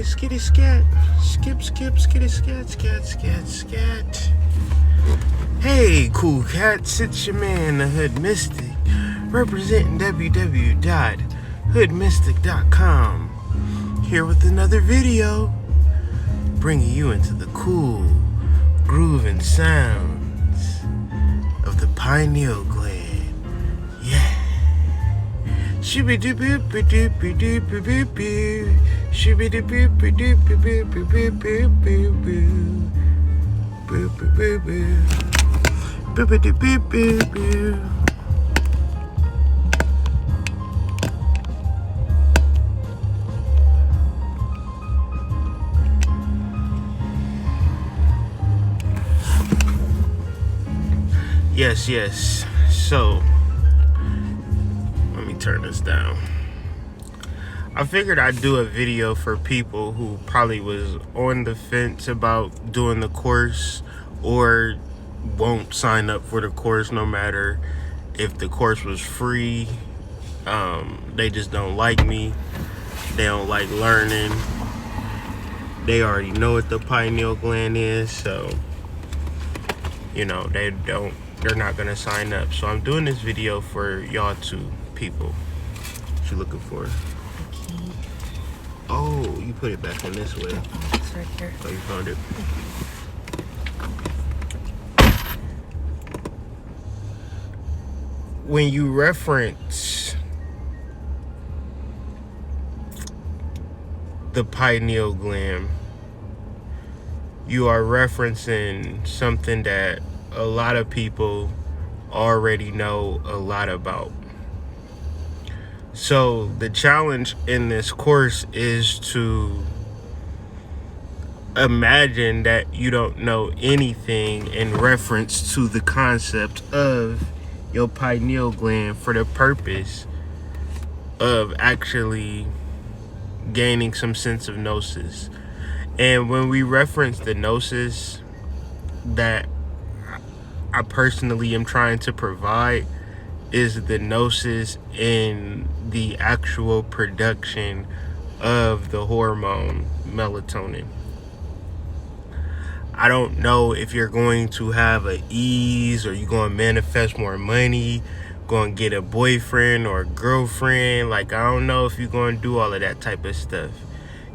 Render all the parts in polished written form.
skitty scat. Skip, skitty scat. Hey, cool cats, it's your man, the Hood Mystic, representing www.hoodmystic.com, here with another video, bringing you into the cool, grooving sounds of the pineal gland. Yeah. Shooby doo boop boop boop boop boop boop boop. Shooby doo boop boop boop boop boop boop boop boop boop. Boop boop boop boop. Boop doo boop boop boop. Yes. So turn this down. I figured I'd do a video for people who probably was on the fence about doing the course or won't sign up for the course no matter if the course was free. They just don't like me. They don't like learning. They already know what the pineal gland is, so they're not gonna sign up. So I'm doing this video for y'all too. People, what you looking for? The key. Oh, you put it back in this way. Oh, it's right here. Oh, you found it. When you reference the pineal gland, you are referencing something that a lot of people already know a lot about. So the challenge in this course is to imagine that you don't know anything in reference to the concept of your pineal gland for the purpose of actually gaining some sense of gnosis. And when we reference the gnosis that I personally am trying to provide, is the gnosis in the actual production of the hormone melatonin. I don't know if you're going to have an ease, or you're going to manifest more money, going to get a boyfriend or a girlfriend. Like, I don't know if you're going to do all of that type of stuff.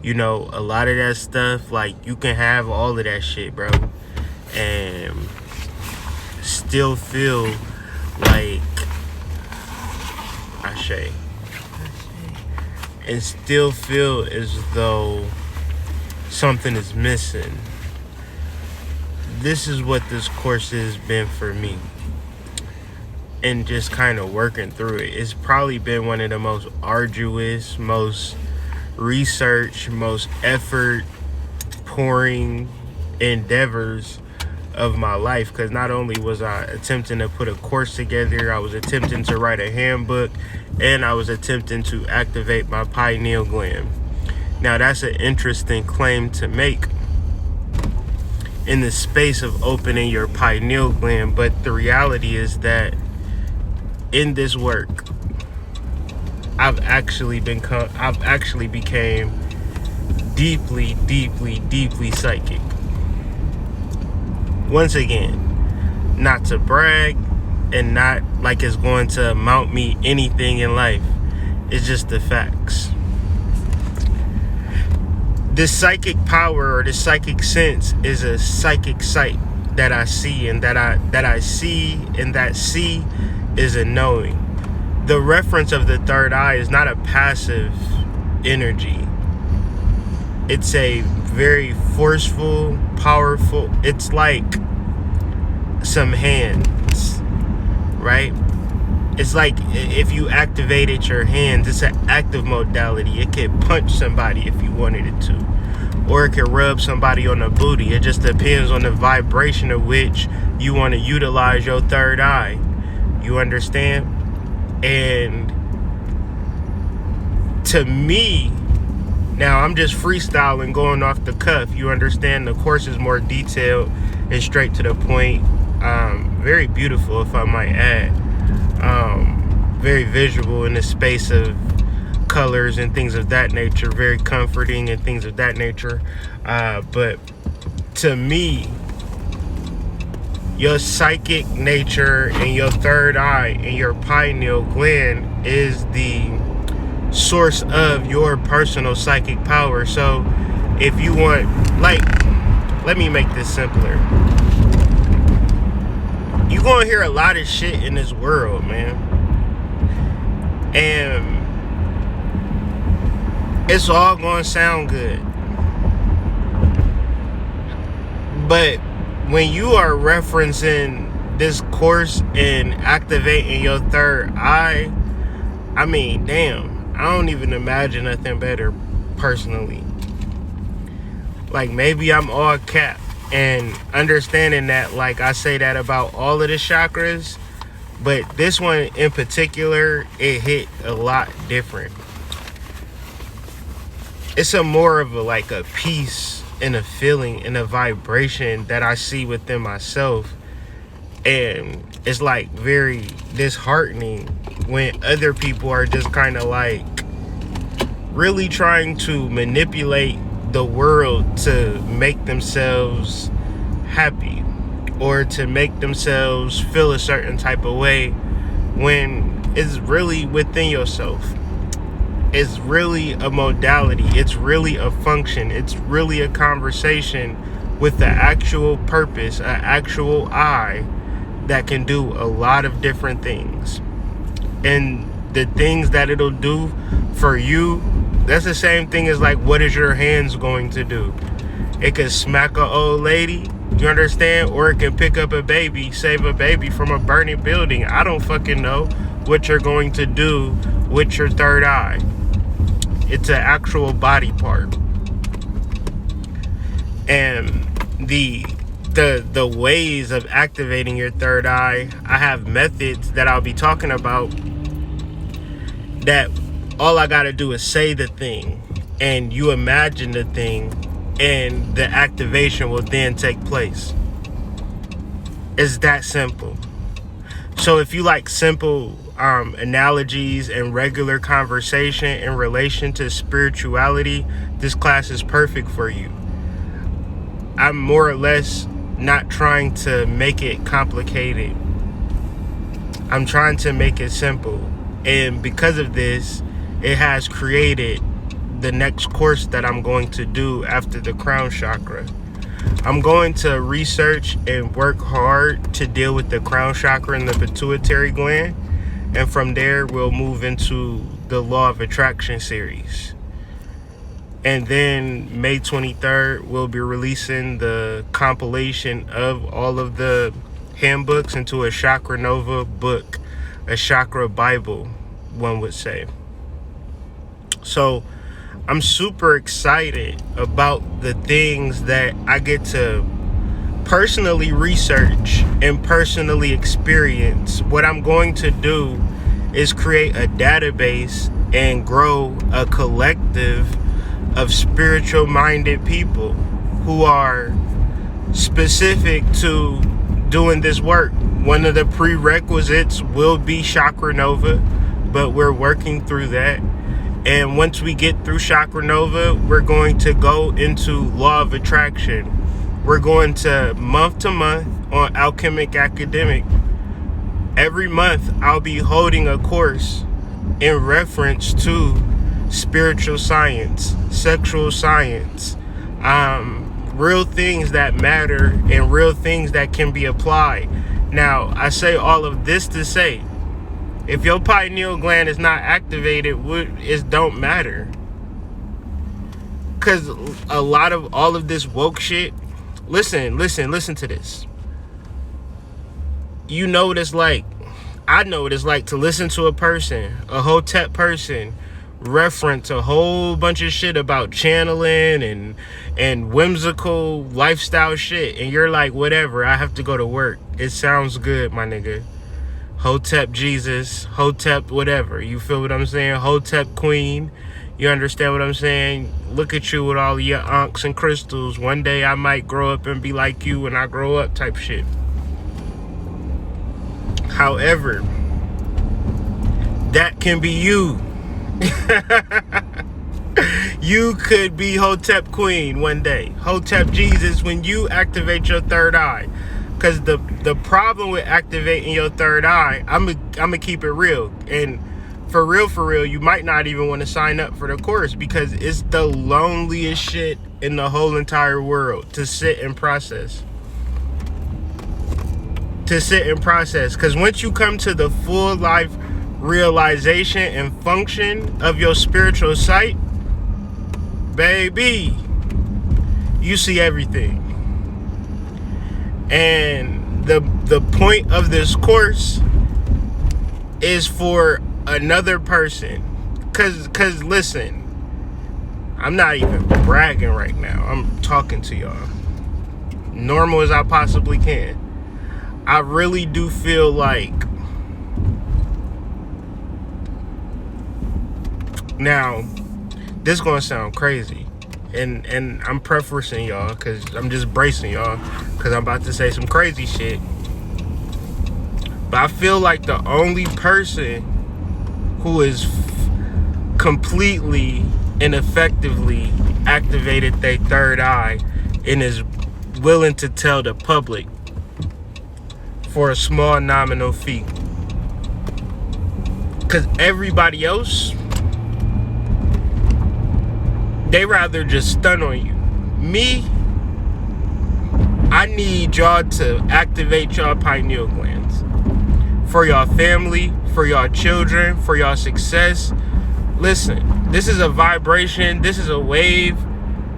A lot of that stuff, like, you can have all of that shit, bro, and still feel like Ashe, and still feel as though something is missing. This is what this course has been for me, and just kind of working through it. It's probably been one of the most arduous, most research, most effort pouring endeavors of my life, because not only was I attempting to put a course together, I was attempting to write a handbook, and I was attempting to activate my pineal gland. Now, that's an interesting claim to make in the space of opening your pineal gland, but the reality is that in this work, I've actually became deeply psychic. Once again, not to brag, and not like it's going to amount me anything in life. It's just the facts. This psychic power, or this psychic sense, is a psychic sight that I see, and that I see, and that see is a knowing. The reference of the third eye is not a passive energy. It's a very forceful, powerful, it's like some hands, right? It's like if you activated your hands, it's an active modality. It could punch somebody if you wanted it to, or it could rub somebody on the booty. It just depends on the vibration of which you want to utilize your third eye. You understand? And to me, now I'm just freestyling, going off the cuff. You understand? The course is more detailed and straight to the point. Very beautiful, if I might add. Very visual in the space of colors and things of that nature, very comforting and things of that nature. But to me, your psychic nature and your third eye and your pineal gland is the source of your personal psychic power. So if you want, like, let me make this simpler. You're gonna hear a lot of shit in this world, man, and it's all gonna sound good. But when you are referencing this course and activating your third eye, I mean, damn, I don't even imagine nothing better personally. Like, maybe I'm all cap, and understanding that, like, I say that about all of the chakras, but this one in particular, it hit a lot different. It's a more of a, like, a peace and a feeling and a vibration that I see within myself, and it's like very disheartening when other people are just kind of like really trying to manipulate the world to make themselves happy or to make themselves feel a certain type of way, when it's really within yourself. It's really a modality. It's really a function. It's really a conversation with the actual purpose, an actual I that can do a lot of different things. And the things that it'll do for you, that's the same thing as, like, what is your hands going to do? It can smack a old lady, you understand? Or it can pick up a baby, save a baby from a burning building. I don't fucking know what you're going to do with your third eye. It's an actual body part. And the ways of activating your third eye, I have methods that I'll be talking about, that all I gotta do is say the thing and you imagine the thing, and the activation will then take place. It's that simple. So if you like simple analogies and regular conversation in relation to spirituality, this class is perfect for you. I'm more or less not trying to make it complicated. I'm trying to make it simple. And because of this, it has created the next course that I'm going to do after the crown chakra. I'm going to research and work hard to deal with the crown chakra and the pituitary gland. And from there, we'll move into the Law of Attraction series. And then May 23rd, we'll be releasing the compilation of all of the handbooks into a Chakra Nova book, a chakra Bible, one would say. So I'm super excited about the things that I get to personally research and personally experience. What I'm going to do is create a database and grow a collective of spiritual minded people who are specific to doing this work. One of the prerequisites will be Chakra Nova, but we're working through that. And once we get through Chakra Nova, we're going to go into Law of Attraction. We're going to month on Alchemic Academic. Every month, I'll be holding a course in reference to spiritual science, sexual science, real things that matter and real things that can be applied. Now, I say all of this to say, if your pineal gland is not activated, it don't matter. Because a lot of all of this woke shit, listen to this. You know what it's like. I know what it's like to listen to a person, a Hotep person, reference a whole bunch of shit about channeling and whimsical lifestyle shit. And you're like, whatever, I have to go to work. It sounds good, my nigga. Hotep Jesus, Hotep whatever. You feel what I'm saying? Hotep Queen. You understand what I'm saying? Look at you with all your ankhs and crystals. One day I might grow up and be like you when I grow up type shit. However, that can be you. You could be Hotep Queen one day, Hotep Jesus, when you activate your third eye. Because the problem with activating your third eye, I'm gonna keep it real. And for real, you might not even want to sign up for the course, because it's the loneliest shit in the whole entire world to sit and process. Because once you come to the full life realization and function of your spiritual sight, baby, you see everything. And the point of this course is for another person. Cause listen, I'm not even bragging right now. I'm talking to y'all normal as I possibly can. I really do feel like, now this gonna sound crazy, and I'm prefacing y'all, because I'm just bracing y'all, because I'm about to say some crazy shit. But I feel like the only person who is completely and effectively activated their third eye and is willing to tell the public for a small nominal fee. Because everybody else, they rather just stun on you. Me, I need y'all to activate y'all pineal glands. For y'all family, for y'all children, for y'all success. Listen, this is a vibration, this is a wave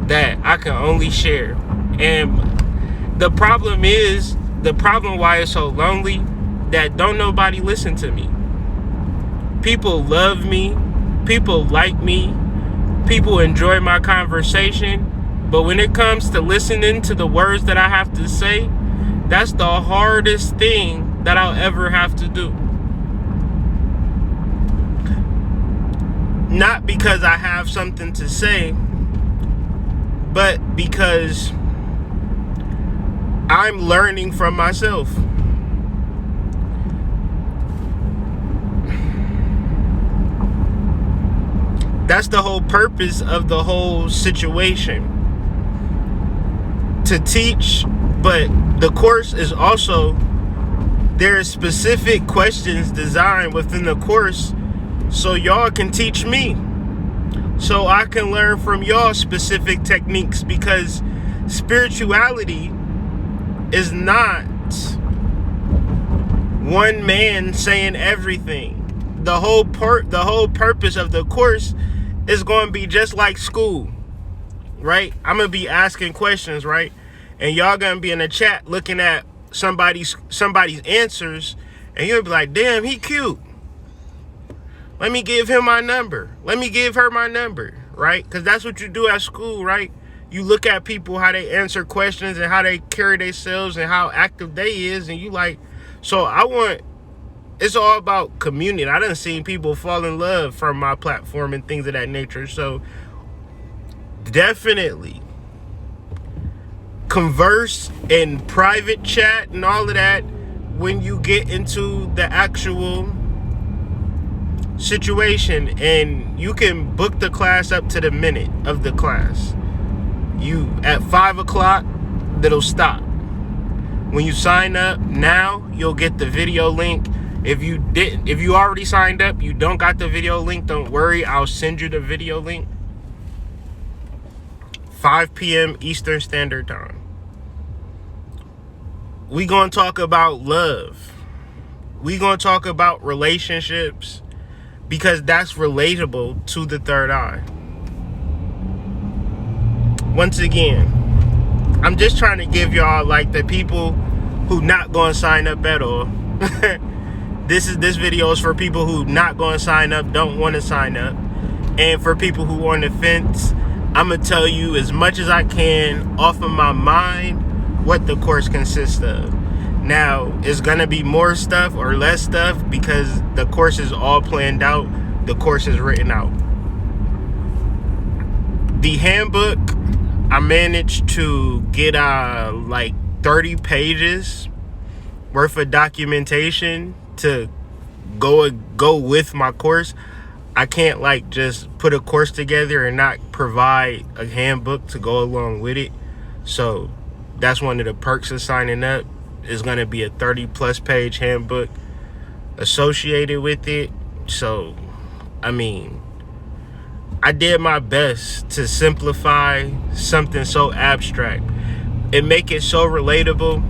that I can only share. And the problem why it's so lonely, that don't nobody listen to me. People love me, people like me, people enjoy my conversation, but when it comes to listening to the words that I have to say, that's the hardest thing that I'll ever have to do. Not because I have something to say, but because I'm learning from myself. That's the whole purpose of the whole situation. To teach, but the course is also, there are specific questions designed within the course so y'all can teach me. So I can learn from y'all specific techniques, because spirituality is not one man saying everything. The whole purpose of the course is going to be just like school, right? I'm going to be asking questions, right? And y'all going to be in the chat looking at somebody's answers, and you'll be like, damn, he cute. Let me give him my number. Let me give her my number, right? Because that's what you do at school, right? You look at people, how they answer questions and how they carry themselves and how active they is, and you like, so it's all about community. I done seen people fall in love from my platform and things of that nature. So definitely converse in private chat and all of that when you get into the actual situation, and you can book the class up to the minute of the class. You at 5 o'clock, that'll stop. When you sign up now, you'll get the video link. If you already signed up, you don't got the video link, don't worry, I'll send you the video link. 5 p.m. Eastern Standard Time. We gonna talk about love. We gonna talk about relationships, because that's relatable to the third eye. Once again, I'm just trying to give y'all, like, the people who not gonna sign up at all. This video is for people who not gonna sign up, don't want to sign up. And for people who are on the fence, I'm gonna tell you as much as I can off of my mind what the course consists of. Now, it's gonna be more stuff or less stuff, because the course is all planned out. The course is written out. The handbook, I managed to get like 30 pages worth of documentation to go with my course. I can't like just put a course together and not provide a handbook to go along with it. So that's one of the perks of signing up. Is going to be a 30+ page handbook associated with it. So, I mean, I did my best to simplify something so abstract and make it so relatable,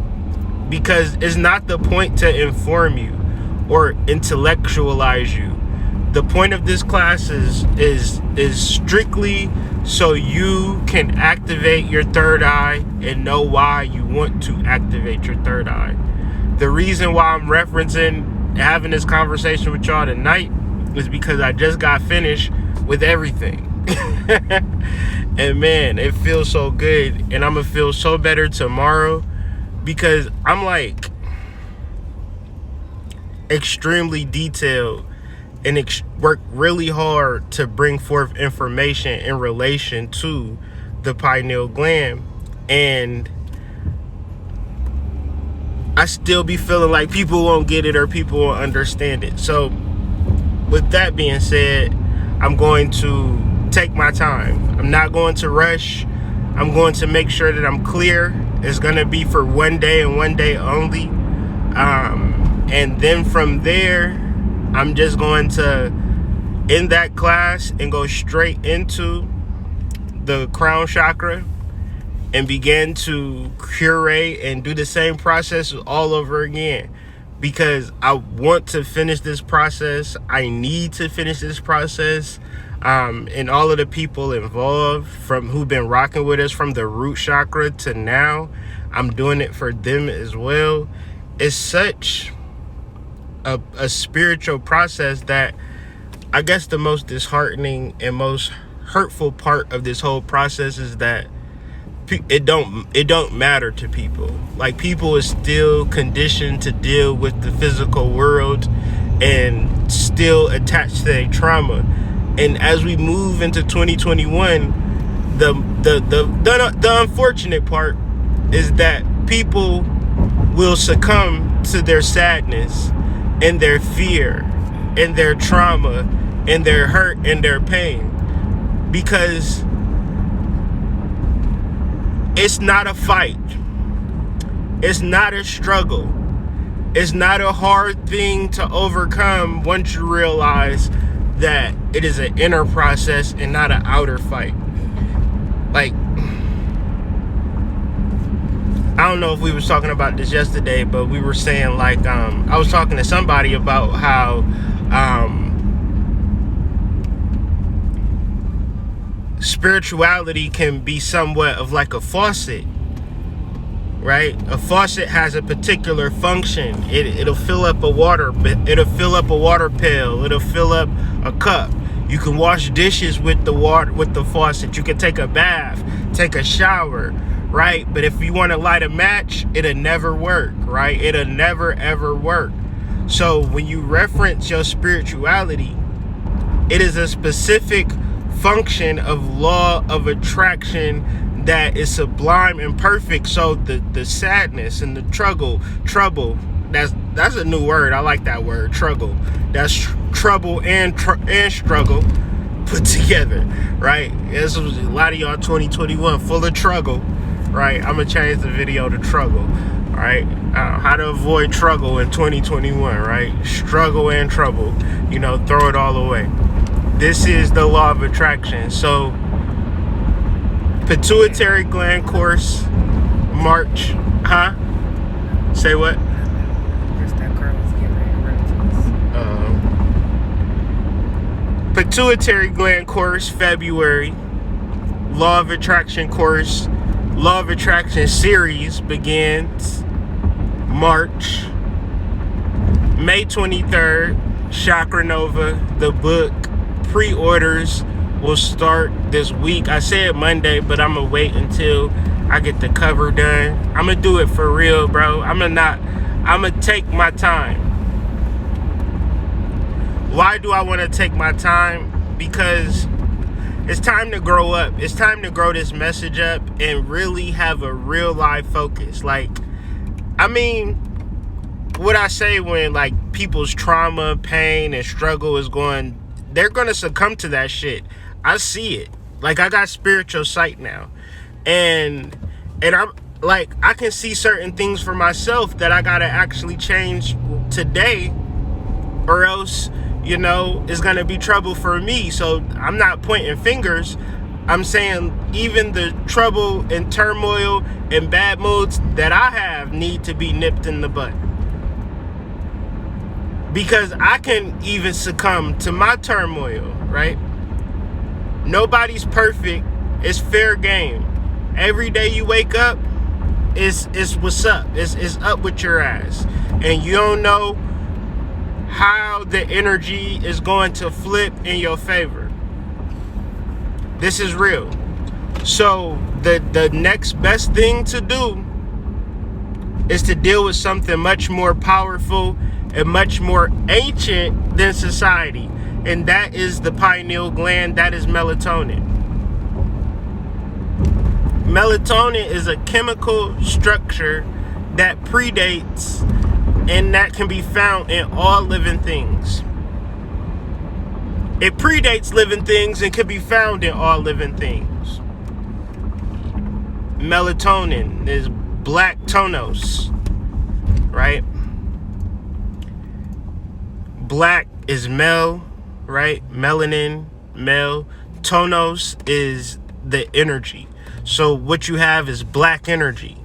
because it's not the point to inform you or intellectualize you. The point of this class is strictly so you can activate your third eye and know why you want to activate your third eye. The reason why I'm referencing having this conversation with y'all tonight is because I just got finished with everything. And man, it feels so good, and I'm gonna feel so better tomorrow, because I'm like extremely detailed and work really hard to bring forth information in relation to the pineal gland. And I still be feeling like people won't get it or people won't understand it. So with that being said, I'm going to take my time. I'm not going to rush. I'm going to make sure that I'm clear. It's going to be for one day and one day only. And then from there, I'm just going to end that class and go straight into the crown chakra and begin to curate and do the same process all over again, because I want to finish this process. I need to finish this process. And all of the people involved from who've been rocking with us from the root chakra to now, I'm doing it for them as well. It's such a spiritual process that I guess the most disheartening and most hurtful part of this whole process is that it don't matter to people. Like, people is still conditioned to deal with the physical world and still attached to their trauma. And as we move into 2021, the unfortunate part is that people will succumb to their sadness and their fear and their trauma and their hurt and their pain, because it's not a fight. It's not a struggle. It's not a hard thing to overcome once you realize that it is an inner process and not an outer fight. Like, I don't know if we was talking about this yesterday, but we were saying, like, I was talking to somebody about how spirituality can be somewhat of like a faucet, right? A faucet has a particular function. It'll fill up a water, it'll fill up a water pail, it'll fill up a cup. You can wash dishes with the water, with the faucet. You can take a bath, take a shower, right? But if you want to light a match, it'll never work, right? It'll never ever work. So when you reference your spirituality, it is a specific function of law of attraction that is sublime and perfect. So the sadness and the trouble, that's a new word. I like that word, trouble. That's trouble and struggle put together, right? This was a lot of y'all 2021 full of trouble, right? I'm gonna change the video to trouble, right? How to avoid trouble in 2021, right? Struggle and trouble, you know, throw it all away. This is the law of attraction. So pituitary gland course, March, say what? That girl was getting ready to run to us. Pituitary gland course, February. Law of attraction course, Law of attraction series begins March. May 23rd, Chakra Nova, the book. Pre-orders will start this week. I said Monday, but I'm gonna wait until I get the cover done. I'm gonna do it for real, bro. I'm gonna take my time. Why do I want to take my time? Because it's time to grow up. It's time to grow this message up and really have a real life focus. Like, I mean, what I say when like people's trauma, pain, and struggle is going they're gonna succumb to that shit. I see it. Like, I got spiritual sight now, and I'm like, I can see certain things for myself that I gotta actually change today, or else, you know, it's gonna be trouble for me. So I'm not pointing fingers. I'm saying even the trouble and turmoil and bad moods that I have need to be nipped in the butt. Because I can even succumb to my turmoil, right? Nobody's perfect. It's fair game. Every day you wake up, it's what's up. It's up with your ass. And you don't know how the energy is going to flip in your favor. This is real. So the next best thing to do is to deal with something much more powerful and much more ancient than society. And that is the pineal gland. That is melatonin. Melatonin is a chemical structure that predates and that can be found in all living things. It predates living things and can be found in all living things. Melatonin is black tonos, right? Black is mel, right? Melanin, mel. Tonos is the energy. So what you have is black energy.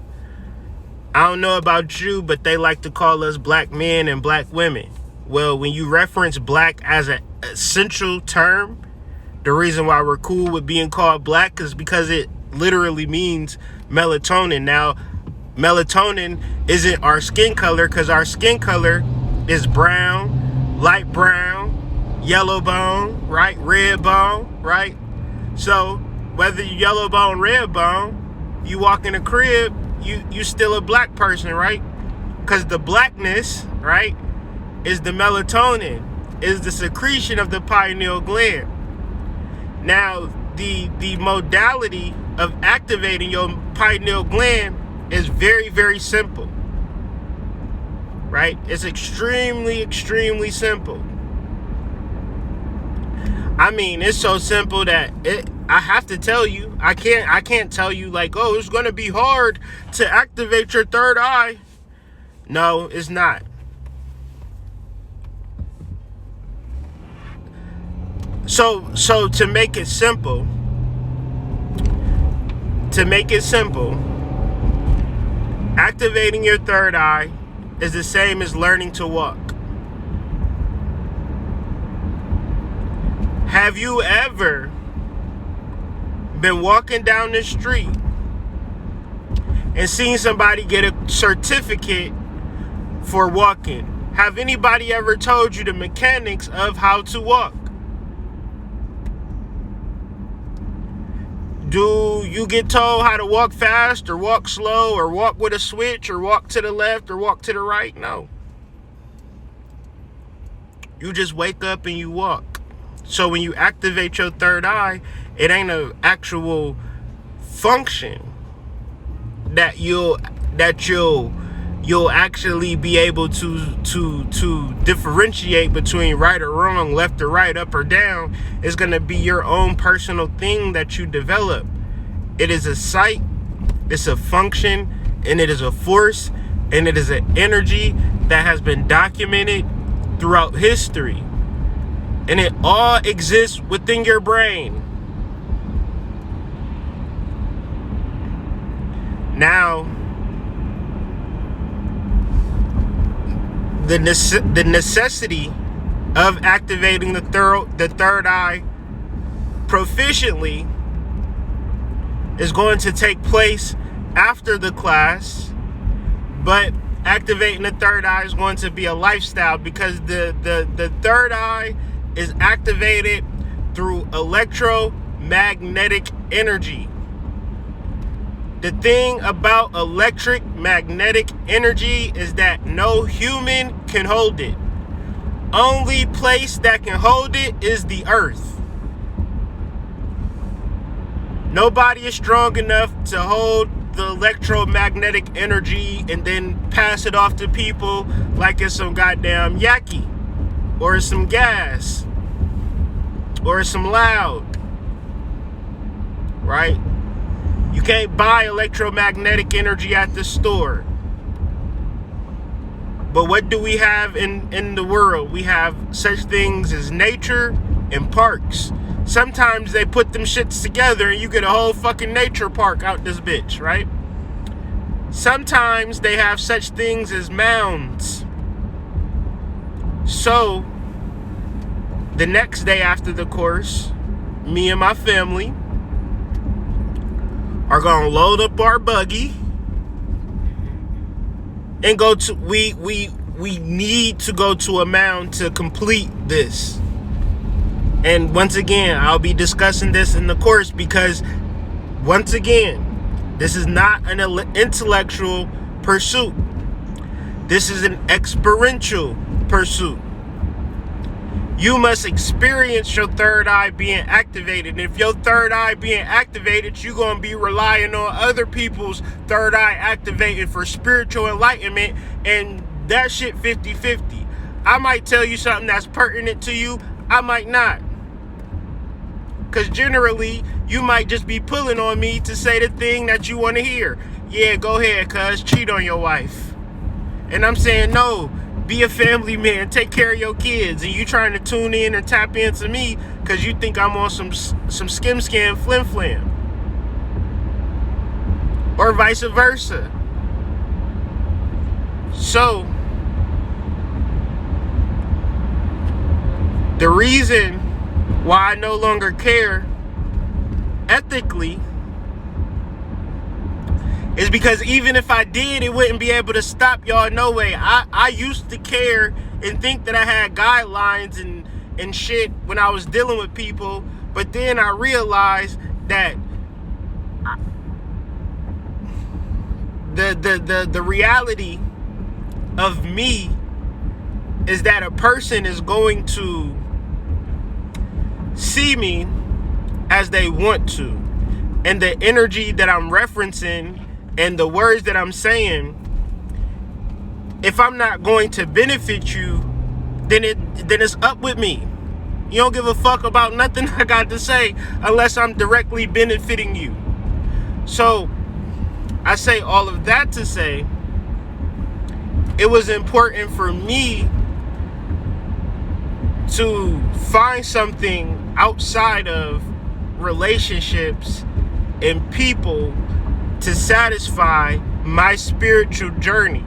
I don't know about you, but they like to call us black men and black women. Well, when you reference black as an essential term, the reason why we're cool with being called black is because it literally means melatonin. Now, melatonin isn't our skin color, because our skin color is brown, light brown, yellow bone, right? Red bone, right? So whether you yellow bone, red bone, you walk in a crib, you still a black person, right? Because the blackness, right, is the melatonin, is the secretion of the pineal gland. Now, the modality of activating your pineal gland is very, very simple, right? It's extremely, extremely simple. I mean, it's so simple that I have to tell you, I can't tell you like, oh, it's going to be hard to activate your third eye. No, it's not. So to make it simple, activating your third eye is the same as learning to walk. Have you ever been walking down the street and seen somebody get a certificate for walking? Have anybody ever told you the mechanics of how to walk? Do you get told how to walk fast or walk slow or walk with a switch or walk to the left or walk to the right? No. You just wake up and you walk. So when you activate your third eye, it ain't an actual function that you'll actually be able to differentiate between right or wrong, left or right, up or down. It's going to be your own personal thing that you develop. It is a sight, it's a function, and it is a force, and it is an energy that has been documented throughout history. And it all exists within your brain. Now, the necessity of activating the third eye proficiently is going to take place after the class, but activating the third eye is going to be a lifestyle, because the third eye is activated through electromagnetic energy. The thing about electric-magnetic energy is that no human can hold it. Only place that can hold it is the earth. Nobody is strong enough to hold the electromagnetic energy and then pass it off to people like it's some goddamn yaki or some gas. or it's some loud, right? You can't buy electromagnetic energy at the store. But what do we have in the world? We have such things as nature and parks. Sometimes they put them shits together and you get a whole fucking nature park out this bitch, right? Sometimes they have such things as mounds. So, the next day after the course, me and my family are gonna load up our buggy and go to, we need to go to a mound to complete this. And once again, I'll be discussing this in the course because, once again, this is not an intellectual pursuit. This is an experiential pursuit. You must experience your third eye being activated. And if your third eye being activated, you're going to be relying on other people's third eye activated for spiritual enlightenment. And that shit 50-50. I might tell you something that's pertinent to you. I might not. Because generally, you might just be pulling on me to say the thing that you want to hear. Yeah, go ahead, cuz. Cheat on your wife. And I'm saying, no, be a family man. Take care of your kids. And you trying to tune in and tap into me because you think I'm on some skim flim flam. Or vice versa. So, the reason why I no longer care ethically is because even if I did, it wouldn't be able to stop y'all no way. I used to care and think that I had guidelines and shit when I was dealing with people, but then I realized that the reality of me is that a person is going to see me as they want to, and the energy that I'm referencing and the words that I'm saying, if I'm not going to benefit you, then it's up with me. You don't give a fuck about nothing I got to say unless I'm directly benefiting you. So I say all of that to say it was important for me to find something outside of relationships and people to satisfy my spiritual journey.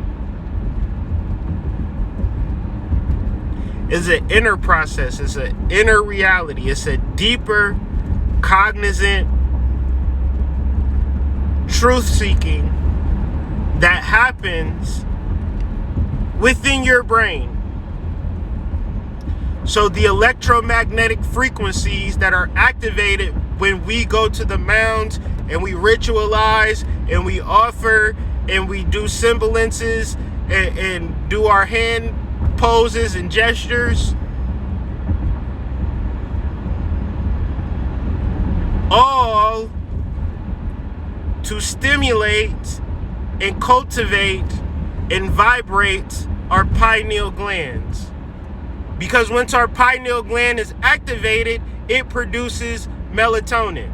It's an inner process. It's an inner reality. It's a deeper, cognizant truth seeking that happens within your brain. So the electromagnetic frequencies that are activated when we go to the mounds and we ritualize and we offer and we do semblances and do our hand poses and gestures, all to stimulate and cultivate and vibrate our pineal glands. Because once our pineal gland is activated, it produces melatonin.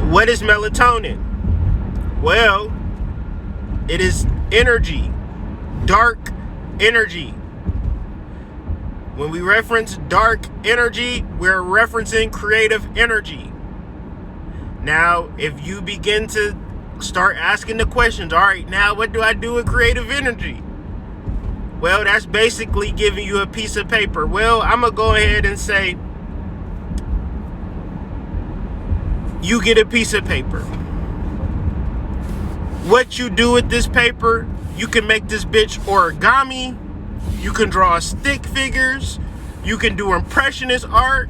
What is melatonin? Well, it is energy, dark energy. When we reference dark energy, we're referencing creative energy. Now, if you begin to start asking the questions, all right, now what do I do with creative energy? Well, that's basically giving you a piece of paper. Well, I'm going to go ahead and say, you get a piece of paper. What you do with this paper, you can make this bitch origami. You can draw stick figures. You can do impressionist art.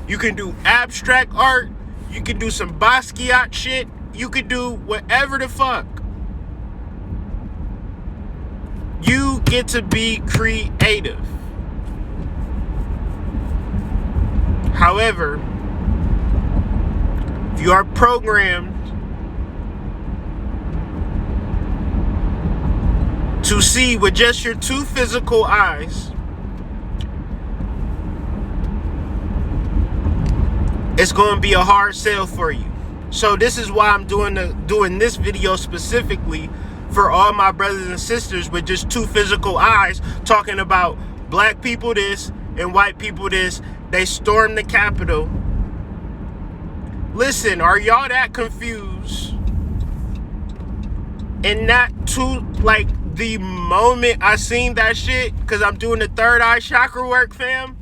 You can do abstract art. You can do some Basquiat shit. You can do whatever the fuck. You get to be creative. However, if you are programmed to see with just your two physical eyes, it's going to be a hard sell for you. So this is why I'm doing this video specifically for all my brothers and sisters with just two physical eyes, talking about black people this and white people this. They stormed the Capitol. Listen, are y'all that confused? And not too, like, the moment I seen that shit, because I'm doing the third eye chakra work, fam,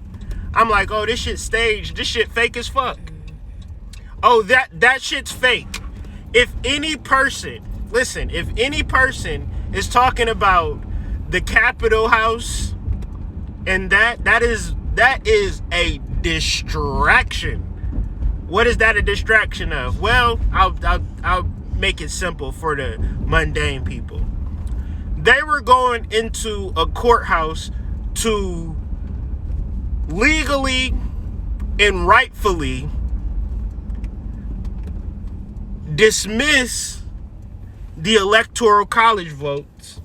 I'm like, oh, this shit staged. This shit fake as fuck. Oh, that shit's fake. If any person, listen, if any person is talking about the Capitol House and that is a distraction. What is that a distraction of? Well, I'll make it simple for the mundane people. They were going into a courthouse to legally and rightfully dismiss the electoral college votes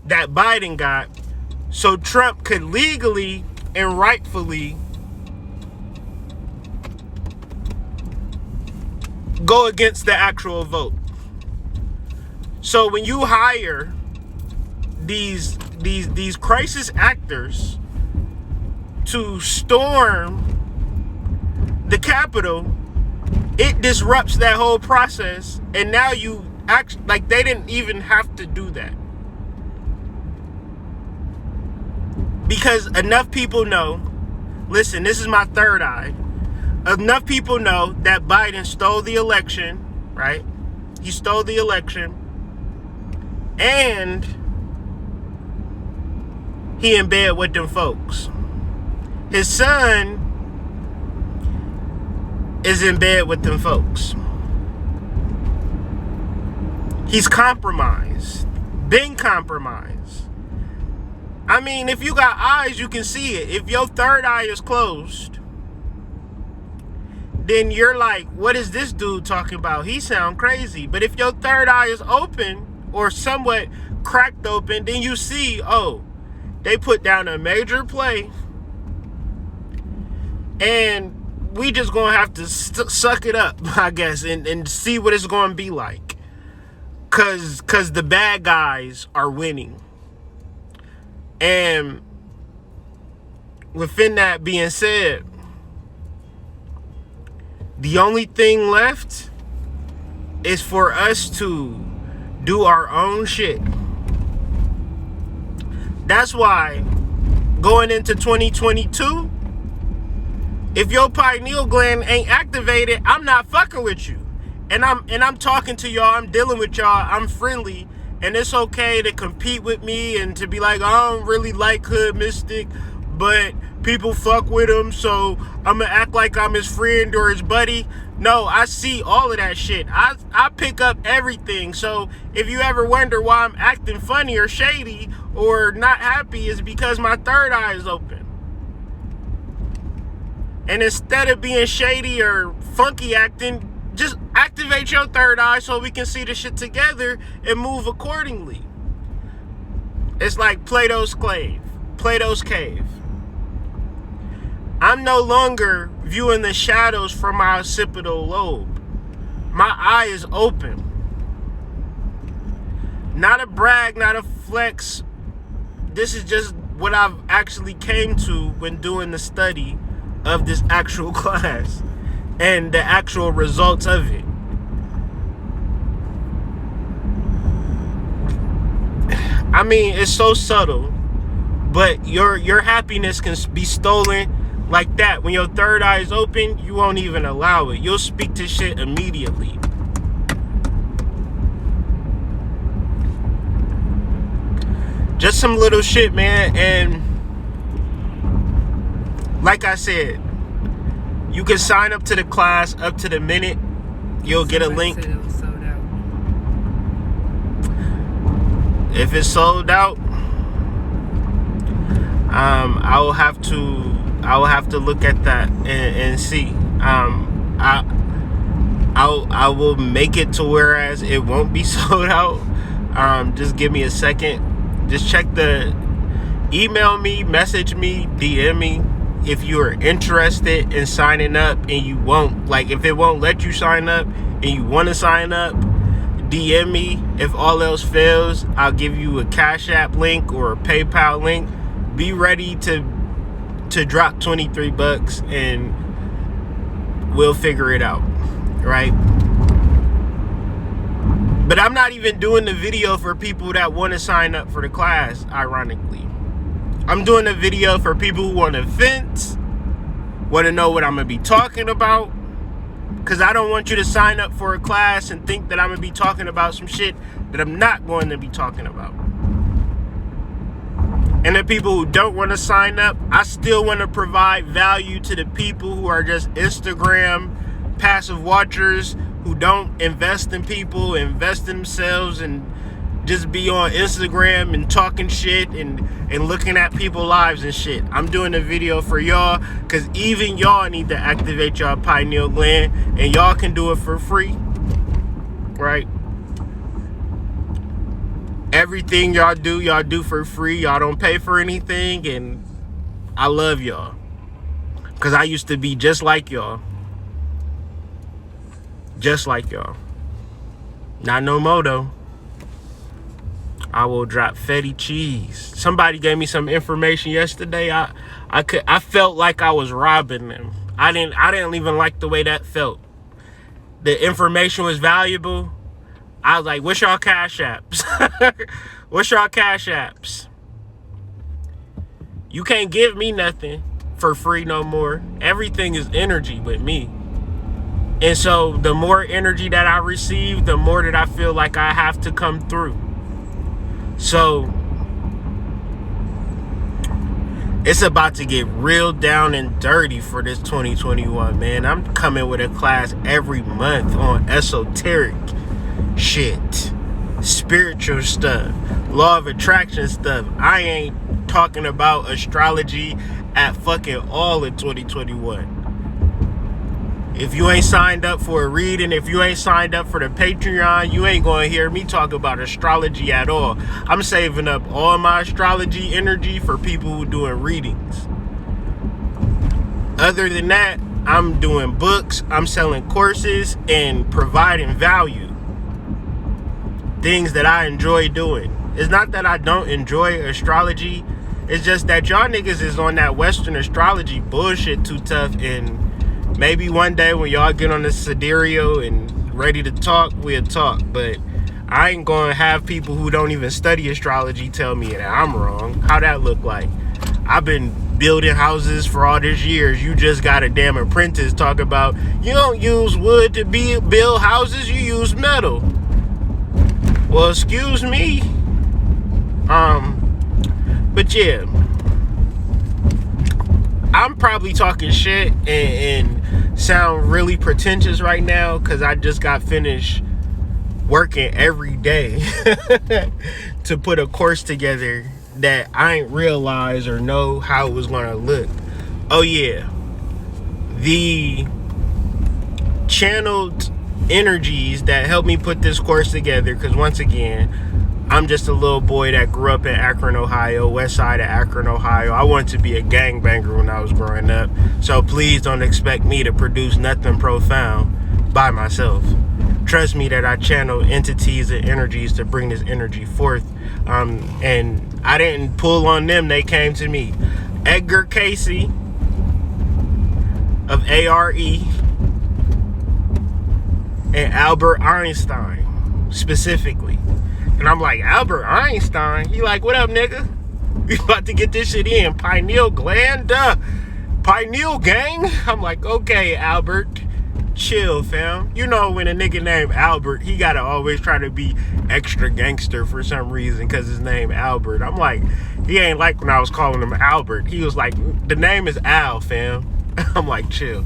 that Biden got so Trump could legally and rightfully go against the actual vote. So when you hire these crisis actors to storm the Capitol, it disrupts that whole process, and now you act like they didn't even have to do that. Because enough people know, listen, this is my third eye. Enough people know that Biden stole the election, right? He stole the election. And he in bed with them folks. His son is in bed with them folks. He's compromised. Been compromised. I mean, if you got eyes, you can see it. If your third eye is closed, then you're like, what is this dude talking about? He sound crazy. But if your third eye is open or somewhat cracked open, then you see, oh, they put down a major play, and we just gonna have to suck it up, I guess, and see what it's gonna be like. Cause the bad guys are winning. And within that being said, the only thing left is for us to do our own shit. That's why going into 2022, if your pineal gland ain't activated, I'm not fucking with you. And I'm talking to y'all, I'm dealing with y'all, I'm friendly, and it's okay to compete with me and to be like, I don't really like Hood Mystic, but people fuck with him, so I'm gonna act like I'm his friend or his buddy. No, I see all of that shit. I pick up everything. So if you ever wonder why I'm acting funny or shady or not happy, it's because my third eye is open. And instead of being shady or funky acting, just activate your third eye so we can see the shit together and move accordingly. It's like Plato's cave. I'm no longer viewing the shadows from my occipital lobe. My eye is open. Not a brag, not a flex. This is just what I've actually came to when doing the study of this actual class and the actual results of it. I mean, it's so subtle, but your happiness can be stolen like that. When your third eye is open, you won't even allow it. You'll speak to shit immediately. Just some little shit, man. And like I said, you can sign up to the class up to the minute. You'll get a link. Said it was sold out. If it's sold out, I will have to look at that and see. I will make it to whereas it won't be sold out. Just give me a second Just check the email me, message me, DM me if you are interested in signing up and you won't, like, if it won't let you sign up and you want to sign up, DM me. If all else fails, I'll give you a Cash App link or a PayPal link. Be ready to drop 23 bucks and we'll figure it out, right? But I'm not even doing the video for people that want to sign up for the class, ironically. I'm doing a video for people who want to fence, want to know what I'm going to be talking about. Because I don't want you to sign up for a class and think that I'm going to be talking about some shit that I'm not going to be talking about. And the people who don't want to sign up, I still want to provide value to the people who are just Instagram passive watchers, who don't invest in people, invest in themselves, and just be on Instagram and talking shit and looking at people's lives and shit. I'm doing a video for y'all because even y'all need to activate y'all pineal gland, and y'all can do it for free, right? Everything y'all do for free. Y'all don't pay for anything, and I love y'all because I used to be just like y'all. Just like y'all. Not no more though. I will drop fetty cheese. Somebody gave me some information yesterday. I felt like I was robbing them. I didn't even like the way that felt. The information was valuable. I was like, what's y'all Cash Apps? What's y'all Cash Apps? You can't give me nothing for free no more. Everything is energy with me. And so the more energy that I receive, the more that I feel like I have to come through. So it's about to get real down and dirty for this 2021, man. I'm coming with a class every month on esoteric shit, spiritual stuff, law of attraction stuff. I ain't talking about astrology at fucking all in 2021. If you ain't signed up for a reading, if you ain't signed up for the Patreon, you ain't going to hear me talk about astrology at all. I'm saving up all my astrology energy for people who doing readings. Other than that, I'm doing books, I'm selling courses, and providing value. Things that I enjoy doing. It's not that I don't enjoy astrology. It's just that y'all niggas is on that Western astrology bullshit too tough, and maybe one day when y'all get on the sidereal and ready to talk, we'll talk. But I ain't gonna have people who don't even study astrology tell me that I'm wrong. How that look like? I've been building houses for all these years. You just got a damn apprentice talk about you don't use wood to build houses, you use metal. Well, excuse me. But yeah, I'm probably talking shit and sound really pretentious right now because I just got finished working every day to put a course together that I ain't realize or know how it was gonna look. Oh yeah, the channeled energies that helped me put this course together, because once again, I'm just a little boy that grew up in Akron, Ohio, west side of Akron, Ohio. I wanted to be a gangbanger when I was growing up, so please don't expect me to produce nothing profound by myself. Trust me that I channel entities and energies to bring this energy forth, and I didn't pull on them, they came to me. Edgar Casey of ARE and Albert Einstein specifically. And I'm like, Albert Einstein? He like, what up, nigga? We about to get this shit in. Pineal gland, pineal gang? I'm like, okay, Albert, chill, fam. You know when a nigga named Albert, he gotta always try to be extra gangster for some reason because his name Albert. I'm like, he ain't like when I was calling him Albert. He was like, the name is Al, fam. I'm like, chill,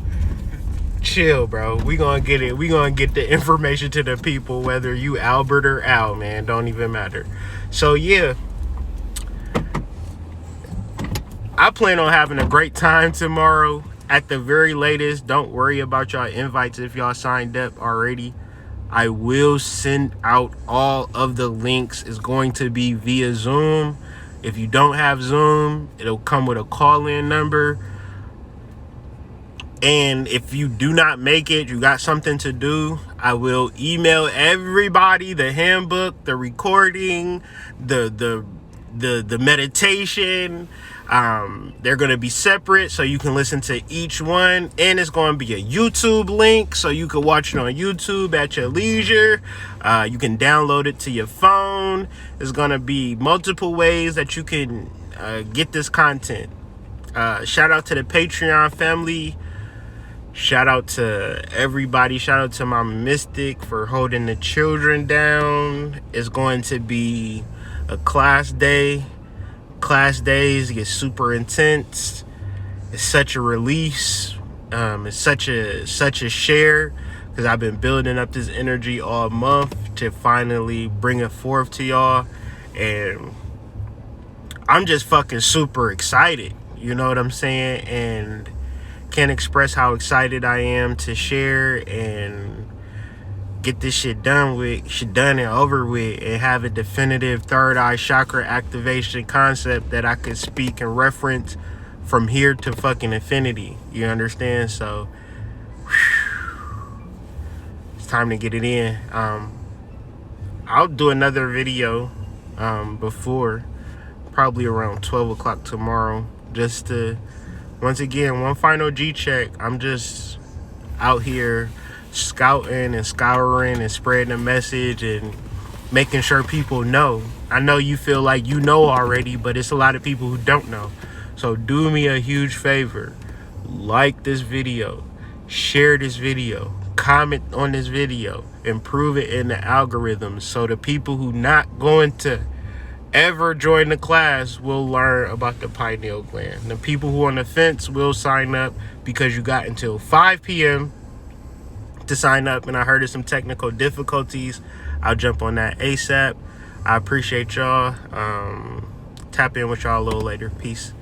bro. We gonna get it. We gonna get the information to the people, whether you Albert or Al, man. Don't even matter. So yeah, I plan on having a great time tomorrow. At the very latest, don't worry about y'all invites if y'all signed up already. I will send out all of the links. It's going to be via Zoom. If you don't have Zoom, it'll come with a call-in number. And if you do not make it, you got something to do, I will email everybody the handbook, the recording, the meditation. They're going to be separate so you can listen to each one, and it's going to be a YouTube link so you can watch it on YouTube at your leisure. You can download it to your phone. There's going to be multiple ways that you can get this content. Shout out to the Patreon family. Shout out to everybody. Shout out to my mystic for holding the children down. It's going to be a class day. Class days get super intense. It's such a release. It's such a share, because I've been building up this energy all month to finally bring it forth to y'all, and I'm just fucking super excited. You know what I'm saying? And can't express how excited I am to share and get this shit done and over with, and have a definitive third eye chakra activation concept that I could speak and reference from here to fucking infinity. You understand? So it's time to get it in. I'll do another video before, probably around 12 o'clock tomorrow, just to, once again, one final G check. I'm just out here scouting and scouring and spreading the message and making sure people know. I know you feel like you know already, but it's a lot of people who don't know. So do me a huge favor. Like this video. Share this video. Comment on this video. Improve it in the algorithms so the people who not going to ever join the class will learn about the pineal gland. The people who are on the fence will sign up, because you got until 5 p.m. to sign up, and I heard of some technical difficulties. I'll jump on that ASAP. I appreciate y'all. Tap in with y'all a little later. Peace.